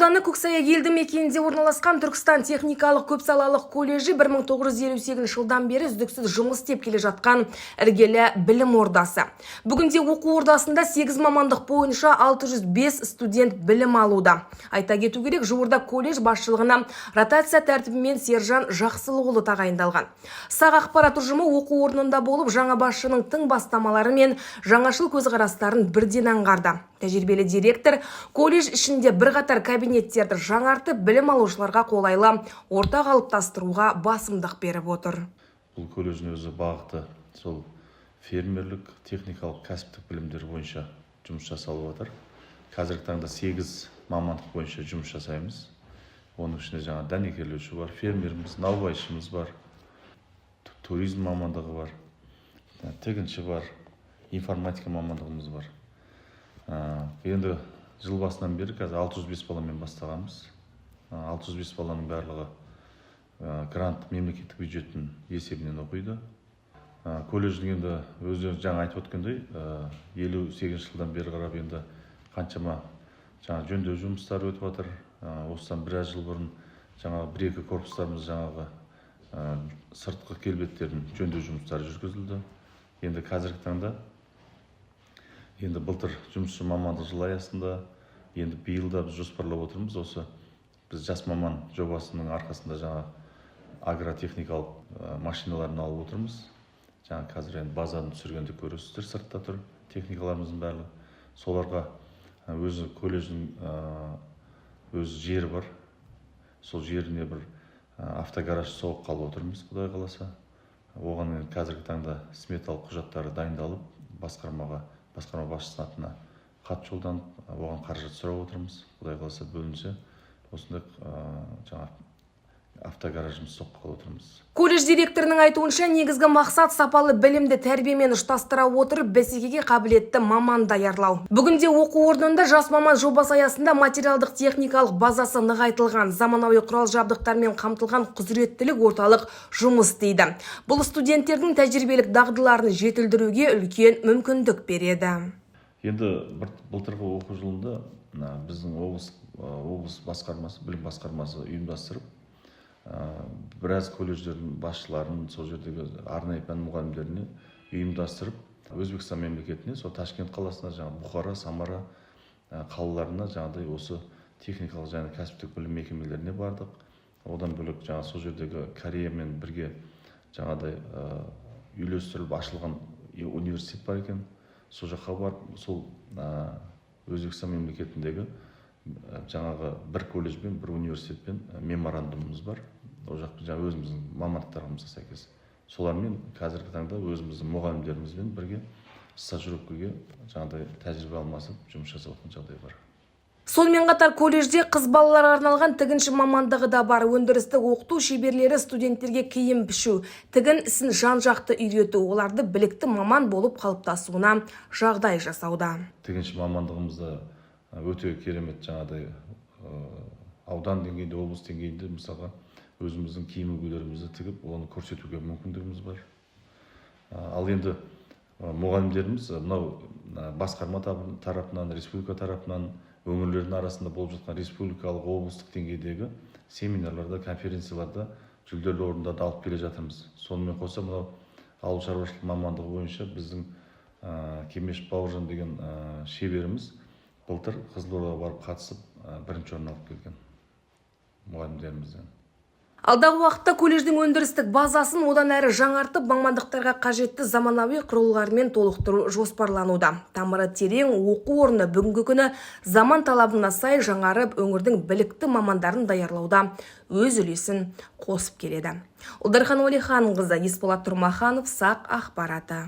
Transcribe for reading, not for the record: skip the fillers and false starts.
ауданы Көксая елді мекенінде орналасқан Түркістан техникалық көпсалалық колледжі 1958 жылдан бері үздіксіз жұмыс істеп келе жатқан іргелі білім ордасы. Бүгінде оқу ордасында 8 мамандық бойынша 605 студент білім алуда. Айта кету керек, жуырда колледж басшылығына ротация тәртібімен сержан Жақсылығұлы тағайындалған. Сақ ақпарат ұжымы оқу орнында болып, жаңа басшының тың бастамалары мен жаңашыл көзқарастарын бірден аңғарды. Тәжірибелі директор колледж ішінде бірқатар кабинеттерді жаңартып, білім алушыларға қолайлы орта қалыптастыруға басымдық беріп отыр. Бұл колледждің өзі бағыты сол фермерлік, техникалық, кәсіптік білімдер бойынша жұмыс жасалып отыр. Қазіргі таңда 8 мамандық бойынша жұмыс жасаймыз. Оның ішінде жаңа дәнекерлеуші бар, фермеріміз, наубайшымыз бар, туризм мамандығы бар, тігінші бар, информатика мамандығымыз бар. Енді жыл басынан бері қазір 605 баламен бастағанбыз. 605 баланың барлығы грант мемлекеттік бюджеттің есебінен оқиды. Колледждің енді өздеріңіз жаңа айтып өткендей, 58 жылдан бері қарап енді қаншама жаңа жөндеу жұмыстары өтіп жатыр. Осыдан біраз жыл бұрын жаңа 1-2 корпустарымыз жаңағы сыртқы келбеттерін жөндеу жұмыстары жүргізілді. Енді қазіргі таңда енді былтыр жұмысшы мамандық жылы аясында, енді биылда біз жоспарлап отырмыз. Осы біз жас маман жобасының арқасында жаңа агротехникалық машиналарын алып отырмыз. Жаңа қазір енді базаны түсіргенде көресіздер, сыртта тұр техникаларымыздың барлығы. Соларға өзі колледждің өз жері бар. Сол жеріне бір автогараж соғып қалып отырмыз, Құдай қаласа. Оған қазіргі таңда сметалық құжаттары дайындалып, басқарма басшысының атына хат жолданып, оған қаражат сұрап отырмыз. Құдай қаласа бөлінсе, осындай жаңа автогаражымыз соққы қалып отырмыз. Колледж директорының айтуынша, негізгі мақсат сапалы білімді тәрбиемен ұштастыра отырып, бәсекеге қабілетті маман даярлау. Бүгінде оқу орнында жас маман жобасы аясында материалдық техникалық базасы нығайтылған, заманауи құрал жабдықтармен қамтылған құзыреттілік орталық жұмыс істейді. Бұл студенттердің тәжірибелік дағдыларын жетілдіруге үлкен мүмкіндік береді. Енді былтырғы оқу жылында біздің облыс басқармасы, білім басқармасы ұйымдастырып, біраз колледждердің басшыларын, сол жердегі арнайы пән мұғалімдеріне ұйымдастырып, Өзбекстан мемлекетіне, сол Ташкент қаласына, Бұхара, Самара қалаларына жаңағыдай осы техникалық және кәсіптік білім мекемелеріне бардық. Одан бөлек сол жердегі Кореямен бірге жаңағыдай үйлестіріліп ашылған университет бар екен. Сол жаққа барып, сол Өзбекстан мемлекетіндегі жаңағы бір колледжбен, бір университетпен меморандумымыз бар. Ол жақпен өзіміздің мамандықтарымызға сәйкес. Солармен қазіргі таңда өзіміздің мұғалімдерімізбен бірге стажировкаға жаңағыдай тәжірибе алмасып жұмыс жасап жатқан жағдай бар. Сонымен қатар колледжде қыз балаларға арналған тігінші мамандығы да бар. Өндірістік оқыту шеберлері студенттерге киім пішу, тігін ісін жан-жақты үйрету, оларды білікті маман болып қалыптасуына жағдай жасауда. Тігінші мамандығымызда өте керемет жаңағыдай аудан деңгейінде, облыс деңгейінде мысалға өзіміздің киім үлгілерімізді тігіп, оны көрсетуге мүмкіндігіміз бар. Ал енді мұғалімдеріміз мынау басқарма тарапынан, республика тарапынан, өңірлердің арасында болып жатқан республикалық, облыстық деңгейдегі семинарларда, конференцияларда жүлделі орындарды алып келе жатырмыз. Сонымен қоса мынау ауыл шаруашылық мамандығы бойынша біздің Кемеш Бауыржан деген шеберіміз былтыр Қызылордаға барып қатысып, бірінші орын алып келген мұғалімдерімізден. Алдағы уақытта колледждің өндірістік базасын одан әрі жаңартып, мамандықтарға қажетті заманауи құрылғылармен толықтыру жоспарлануда. Тамыры терең оқу орны бүгінгі күні заман талабына сай жаңарып, өңірдің білікті мамандарын даярлауда өз үлесін қосып келеді. Ұлдархан Уәлиханқызы, Есболат Тұрмаханов, Сақ ақпараты.